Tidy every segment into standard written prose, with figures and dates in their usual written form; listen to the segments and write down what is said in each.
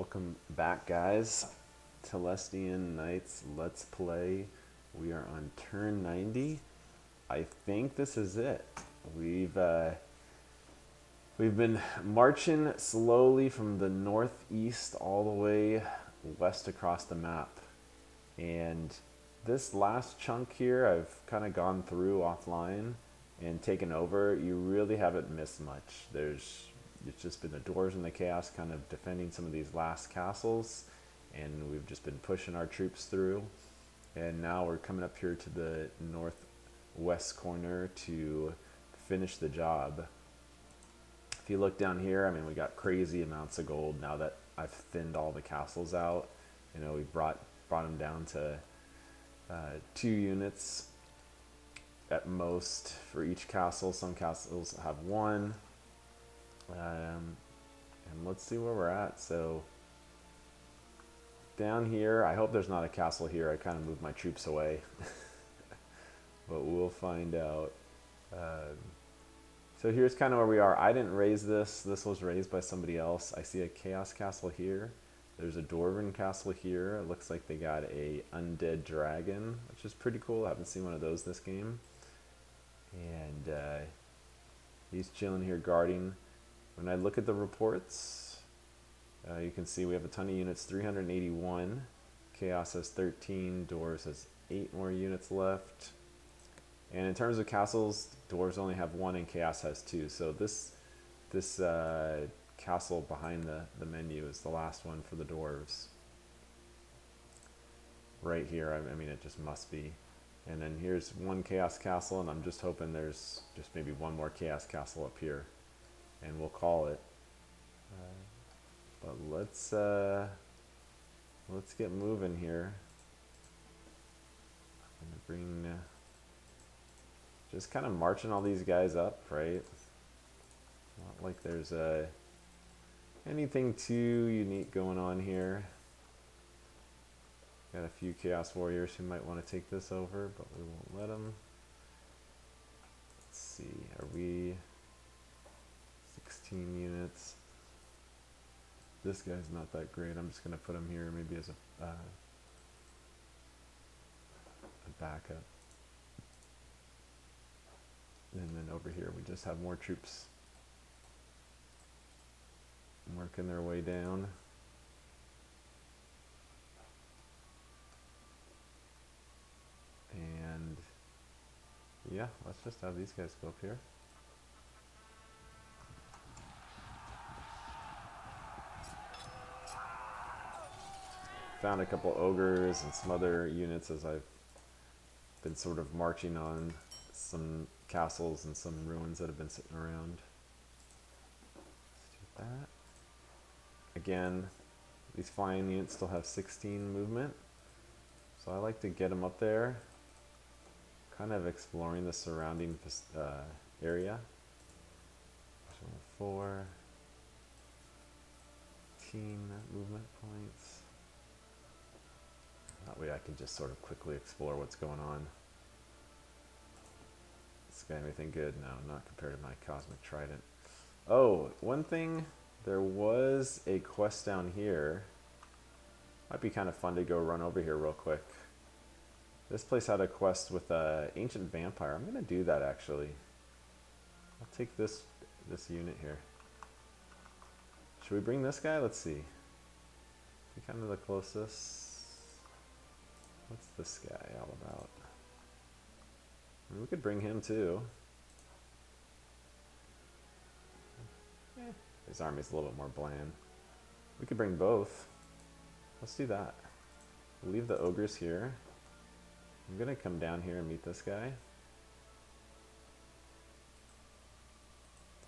Welcome back, guys. Telestian Knights Let's Play. We are on turn 90. I think this is it. We've been marching slowly from the northeast all the way west across the map, and this last chunk here I've kind of gone through offline and taken over. You really haven't missed much. It's just been the dwarves and the chaos kind of defending some of these last castles, and we've just been pushing our troops through, and now we're coming up here to the northwest corner to finish the job. If you look down here, I mean, we got crazy amounts of gold now that I've thinned all the castles out. You know, we brought them down to 2 units at most for each castle. Some castles have one. And let's see where we're at. So down here, I hope there's not a castle here. I kind of moved my troops away, but we'll find out. So here's kind of where we are. I didn't raise this. This was raised by somebody else. I see a chaos castle here. There's a dwarven castle here. It looks like they got a undead dragon, which is pretty cool. I haven't seen one of those this game. And he's chilling here guarding. When I look at the reports, you can see we have a ton of units, 381. Chaos has 13, Dwarves has 8 more units left. And in terms of castles, Dwarves only have 1 and Chaos has 2. So this castle behind the menu is the last one for the Dwarves. Right here, I mean, it just must be. And then here's one Chaos castle, and I'm just hoping there's just maybe one more Chaos castle up here, and we'll call it. But let's get moving here. I'm gonna bring just kind of marching all these guys up, right? Not like there's anything too unique going on here. Got a few Chaos Warriors who might want to take this over, but we won't let them. Let's see, are we 16 units? This guy's not that great. I'm just going to put him here maybe as a backup. And then over here we just have more troops working their way down. And yeah, let's just have these guys go up here. Found a couple ogres and some other units as I've been sort of marching on some castles and some ruins that have been sitting around. Let's do that. Again, these flying units still have 16 movement, so I like to get them up there, kind of exploring the surrounding area. 4, 18 movement points. That way I can just sort of quickly explore what's going on. This guy anything good? No, not compared to my Cosmic Trident. Oh, one thing, there was a quest down here. Might be kind of fun to go run over here real quick. This place had a quest with an ancient vampire. I'm gonna do that actually. I'll take this unit here. Should we bring this guy? Let's see. Be kind of the closest. What's this guy all about? I mean, we could bring him too. His army's a little bit more bland. We could bring both. Let's do that. We'll leave the ogres here. I'm gonna come down here and meet this guy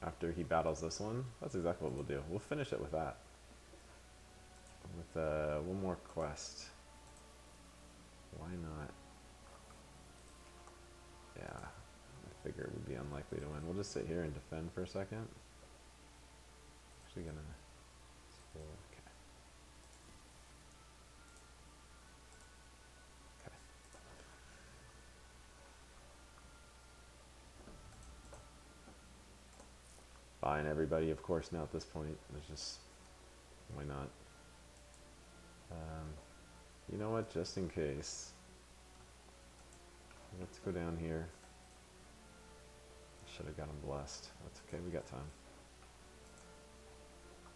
after he battles this one. That's exactly what we'll do. We'll finish it with that. With one more quest. Why not? Yeah, I figure it would be unlikely to win. We'll just sit here and defend for a second. Actually gonna explore. Okay. Okay. Fine, everybody, of course, now at this point. There's just, why not? Um, you know what? Just in case. Let's go down here. Should have got him blessed. That's okay, we got time.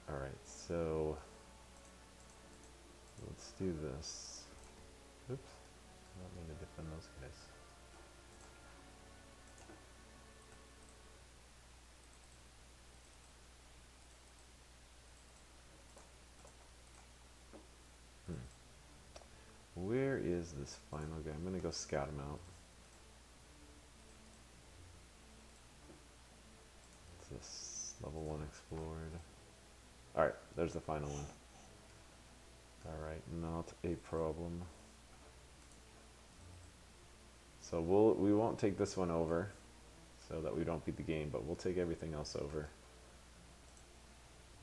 Alright, so let's do this. Oops. I don't mean to defend those guys. Where is this final guy? I'm gonna go scout him out. What's this? Level 1 explored. Alright, there's the final one. Alright, not a problem. So we won't take this one over so that we don't beat the game, but we'll take everything else over.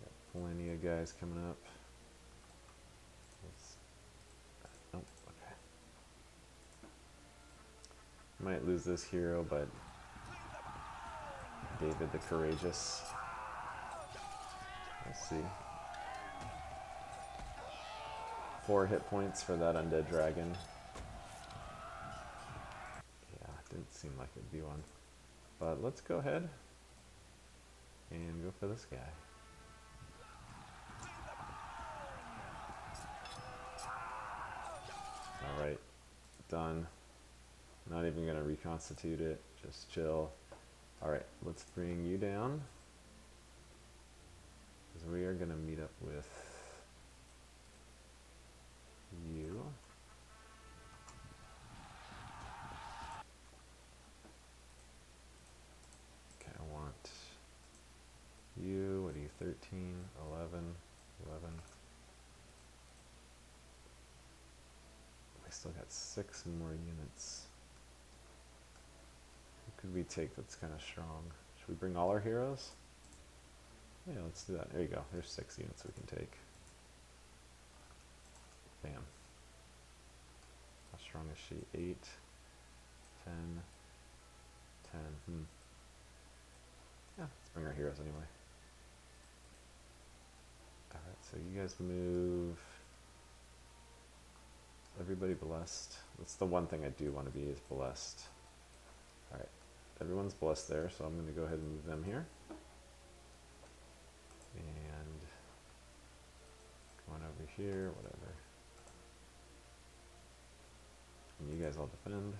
Got plenty of guys coming up. Oh, okay. Might lose this hero, but David the Courageous. Let's see. 4 hit points for that undead dragon. Yeah, didn't seem like it'd be one. But let's go ahead and go for this guy. Alright, done. Not even gonna reconstitute it, just chill. Alright, let's bring you down. Because we are gonna meet up with you. Okay, I want you. What are you, 13, 11, 11. We still got 6 more units. Who could we take that's kind of strong? Should we bring all our heroes? Yeah, let's do that. There you go. There's 6 units we can take. Bam. How strong is she? 8, 10, 10. Yeah, let's bring our heroes anyway. Alright, so you guys move. Everybody blessed. That's the one thing I do want to be, is blessed. Alright, everyone's blessed there, so I'm going to go ahead and move them here. And going over here, whatever. And you guys all defend.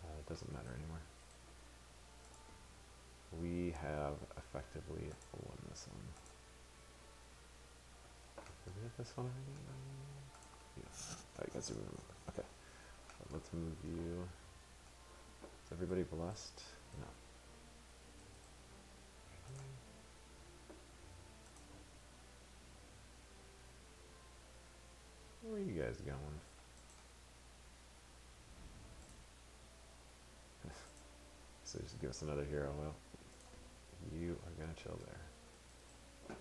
It doesn't matter anymore. We have effectively won this one. Did we hit this one already? Yeah. Oh, you guys remember. Okay. So let's move you. Is everybody blessed? No. Where are you guys going? So just give us another hero. Well, you are gonna chill there, my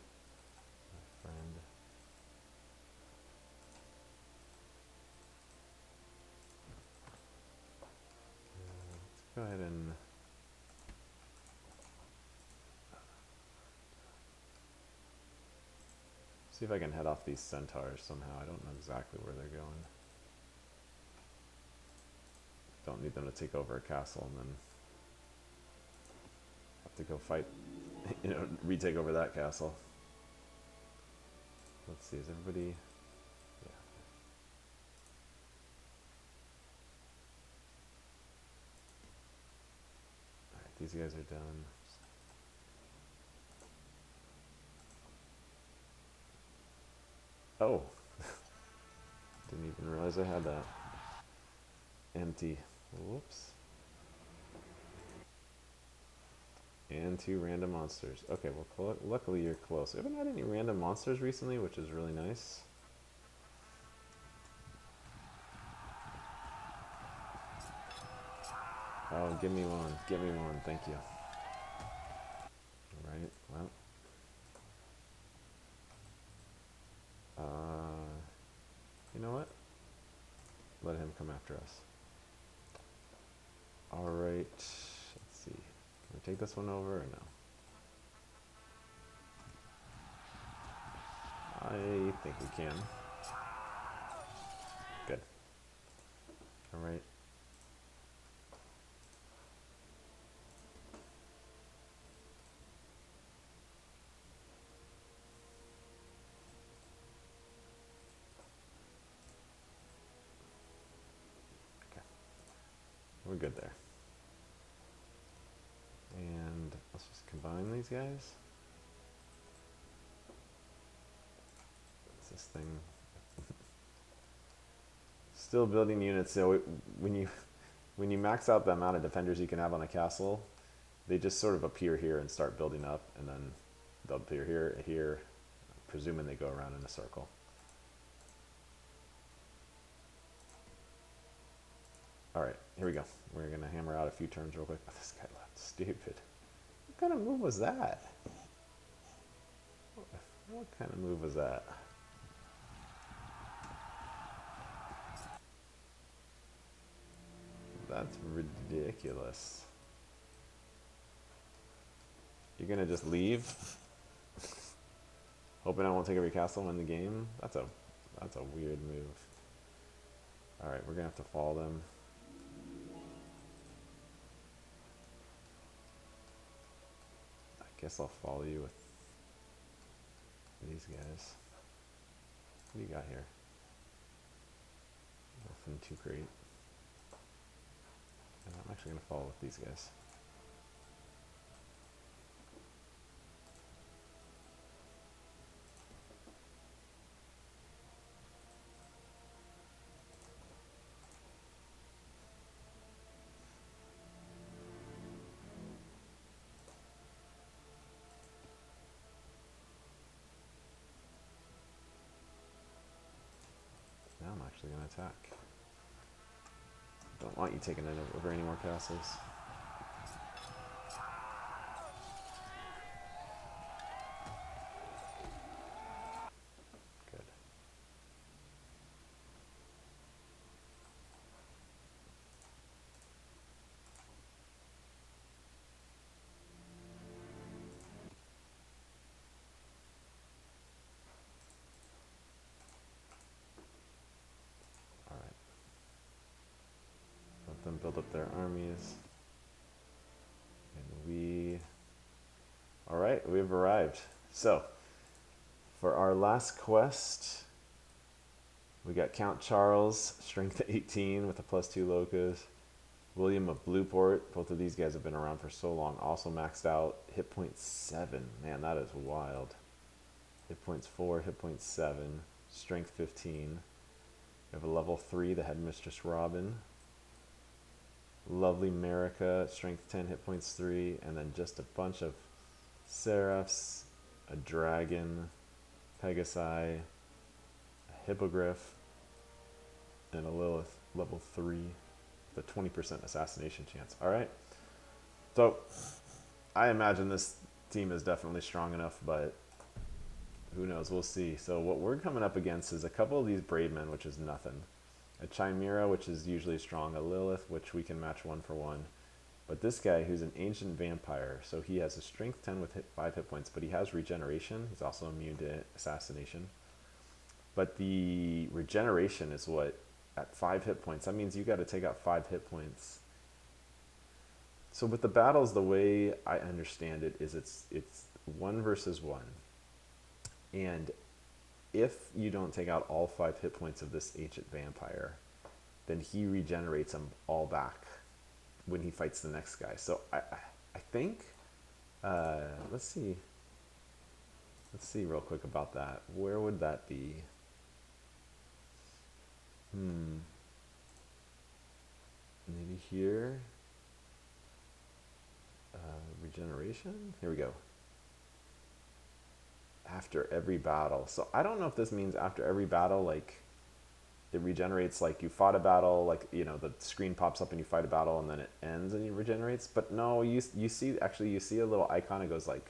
friend. Let's go ahead and see if I can head off these centaurs somehow. I don't know exactly where they're going. Don't need them to take over a castle and then have to go fight, retake over that castle. Let's see, is everybody... Yeah. Alright, these guys are done. Oh! Didn't even realize I had that. Empty. Whoops. And 2 random monsters. Okay, well, luckily you're close. We haven't had any random monsters recently, which is really nice. Oh, give me one. Give me one. Thank you. Alright, well. You know what? Let him come after us. Alright. we take this one over or no? I think we can. Good. All right. Okay. We're good there. And let's just combine these guys. What's this thing? Still building units. So when you max out the amount of defenders you can have on a castle, they just sort of appear here and start building up, and then they'll appear here, presuming they go around in a circle. All right, here we go. We're gonna hammer out a few turns real quick. Oh, this guy left. Stupid. What kind of move was that? What kind of move was that? That's ridiculous. You're gonna just leave? Hoping I won't take every castle and win the game? That's a weird move. Alright, we're gonna have to follow them. I guess I'll follow you with these guys. What do you got here? Nothing too great. And I'm actually gonna follow with these guys. Now I'm actually gonna attack. Don't want you taking over any more castles. Good. Alright. Let them build up their armies. And we... Alright, we've arrived. So, for our last quest, we got Count Charles, strength 18 with a +2 locus. William of Blueport, both of these guys have been around for so long, also maxed out. Hit point 7, man, that is wild. Hit points 4, hit point 7, strength 15. We have a level 3, the Headmistress Robin. Lovely Merica, strength 10, hit points 3, and then just a bunch of Seraphs, a Dragon, Pegasi, a Hippogriff, and a Lilith, level 3, with a 20% assassination chance. Alright, so I imagine this team is definitely strong enough, but who knows, we'll see. So what we're coming up against is a couple of these Brave Men, which is nothing. A Chimera, which is usually strong, a Lilith, which we can match 1 for 1. But this guy, who's an ancient vampire, so he has a strength 10 with 5 hit points, but he has regeneration. He's also immune to assassination. But the regeneration is what, at 5 hit points, that means you got to take out 5 hit points. So with the battles, the way I understand it is it's 1 versus 1. And if you don't take out all 5 hit points of this ancient vampire, then he regenerates them all back when he fights the next guy. So I think, let's see real quick about that. Where would that be? Maybe here. Regeneration? Here we go. After every battle. So I don't know if this means after every battle, like it regenerates, like you fought a battle, like, you know, the screen pops up and you fight a battle and then it ends and it regenerates. But no, you see a little icon. It goes like,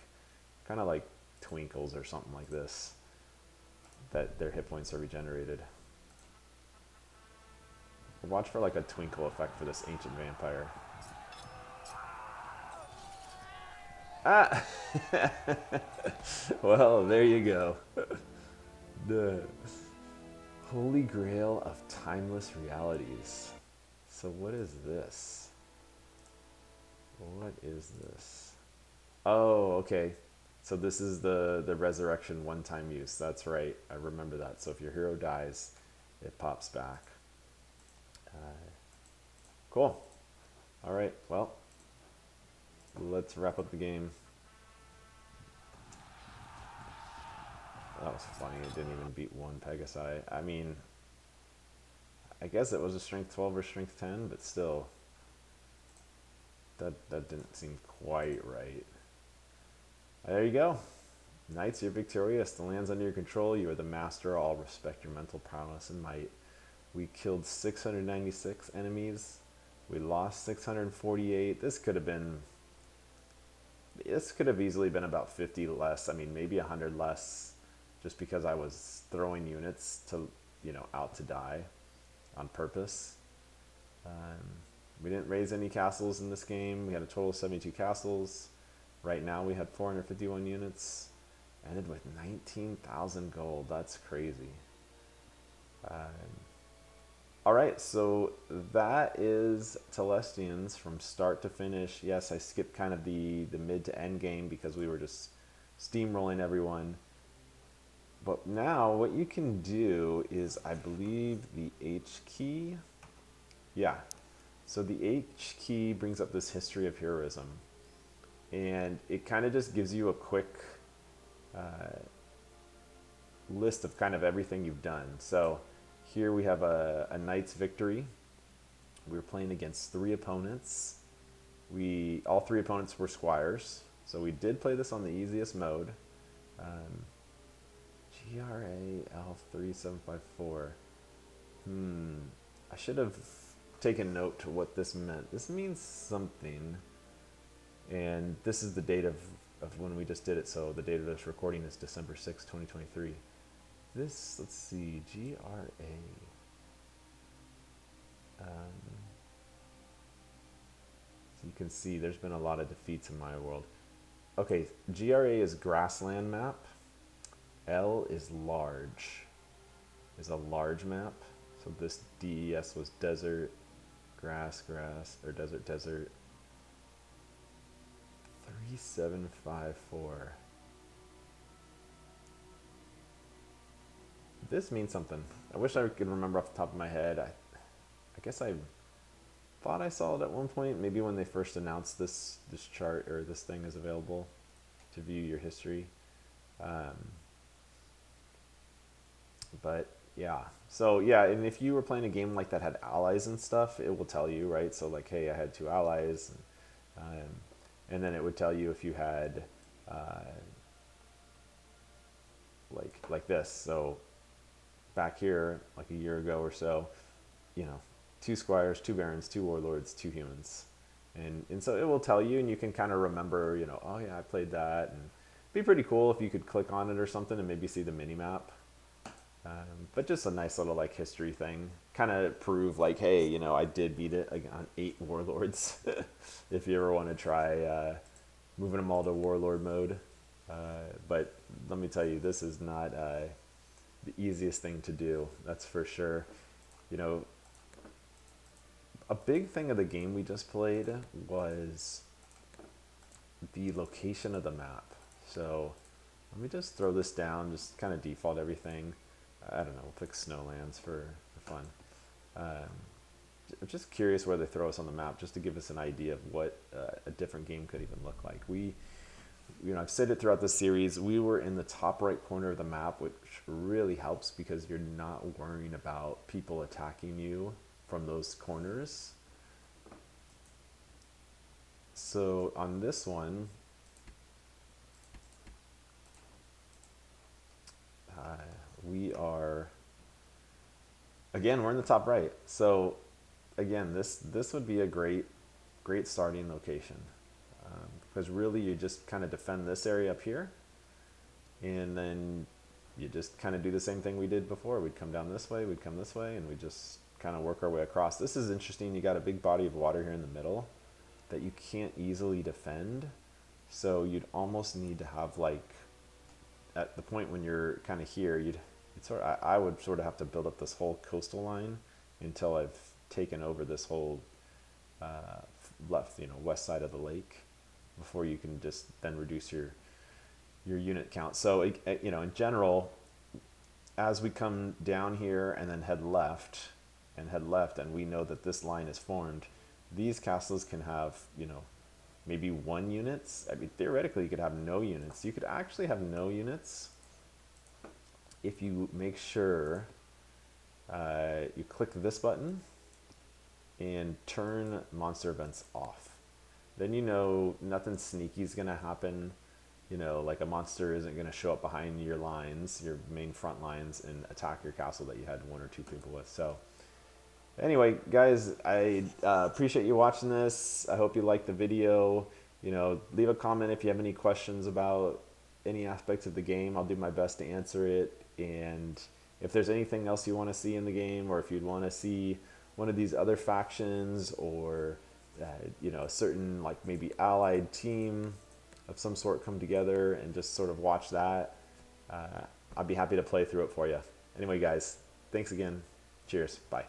kind of like twinkles or something like this, that their hit points are regenerated. Watch for like a twinkle effect for this ancient vampire. Ah! Well, there you go. The Holy Grail of Timeless Realities. So what is this? What is this? Oh, okay. So this is the resurrection one-time use. That's right. I remember that. So if your hero dies, it pops back. Cool. All right. Well, let's wrap up the game. That was funny. It didn't even beat one Pegasi. I mean, I guess it was a strength 12 or strength 10, but still, that didn't seem quite right. There you go. Knights, you're victorious. The land's under your control. You are the master. All respect your mental prowess and might. We killed 696 enemies. We lost 648. This could have easily been about 50 less. I mean, maybe 100 less, just because I was throwing units to, out to die on purpose. Um, we didn't raise any castles in this game. We had a total of 72 castles. Right now we had 451 units. Ended with 19,000 gold. That's crazy. Um, all right, so that is Telestians from start to finish. Yes, I skipped kind of the mid to end game because we were just steamrolling everyone. But now what you can do is, I believe, the H key. Yeah, so the H key brings up this history of heroism. And it kind of just gives you a quick list of kind of everything you've done. So here we have a knight's victory. We were playing against 3 opponents. All 3 opponents were squires, so we did play this on the easiest mode. GRAL3754. I should have taken note to what this meant. This means something, and this is the date of when we just did it. So the date of this recording is December 6, 2023. This, let's see, GRA. So you can see there's been a lot of defeats in my world. Okay, GRA is grassland map. L is large. Is a large map. So this DES was desert, grass, or desert. 3754. This means something. I wish I could remember off the top of my head. I guess I thought I saw it at one point, maybe when they first announced this chart, or this thing is available to view your history. But yeah, so yeah, and if you were playing a game like that had allies and stuff, it will tell you, right? So like, hey, I had 2 allies, and then it would tell you if you had like this. So back here, like a year ago or so, 2 squires, 2 barons, 2 warlords, 2 humans, and so it will tell you, and you can kind of remember, oh yeah, I played that, and it'd be pretty cool if you could click on it or something and maybe see the mini map. But just a nice little like history thing, kind of prove like, hey, I did beat it on 8 warlords. If you ever want to try moving them all to warlord mode. But let me tell you, this is not the easiest thing to do. That's for sure. A big thing of the game we just played was the location of the map. So let me just throw this down, just kind of default everything. I don't know, we'll pick Snowlands for fun. I'm just curious where they throw us on the map, just to give us an idea of what a different game could even look like. I've said it throughout the series, we were in the top right corner of the map, which really helps because you're not worrying about people attacking you from those corners. So on this one, we are, again, we're in the top right. So again, this would be a great starting location, because really you just kind of defend this area up here, and then you just kind of do the same thing we did before. We'd come down this way, we'd come this way, and we just kind of work our way across. This is interesting. You got a big body of water here in the middle that you can't easily defend. So you'd almost need to have like, at the point when you're kind of here, I would sort of have to build up this whole coastal line until I've taken over this whole left, west side of the lake, before you can just then reduce your unit count. So in general, as we come down here and then head left, and we know that this line is formed, these castles can have, maybe 1 units. I mean, theoretically, you could have no units. You could actually have no units if you make sure you click this button and turn monster events off. Then nothing sneaky is going to happen. Like a monster isn't going to show up behind your lines, your main front lines, and attack your castle that you had 1 or 2 people with. So anyway, guys, I appreciate you watching this. I hope you liked the video. Leave a comment if you have any questions about any aspects of the game. I'll do my best to answer it. And if there's anything else you want to see in the game, or if you'd want to see one of these other factions, or a certain, like, maybe allied team of some sort come together and just sort of watch that, I'd be happy to play through it for you. Anyway, guys, thanks again. Cheers. Bye.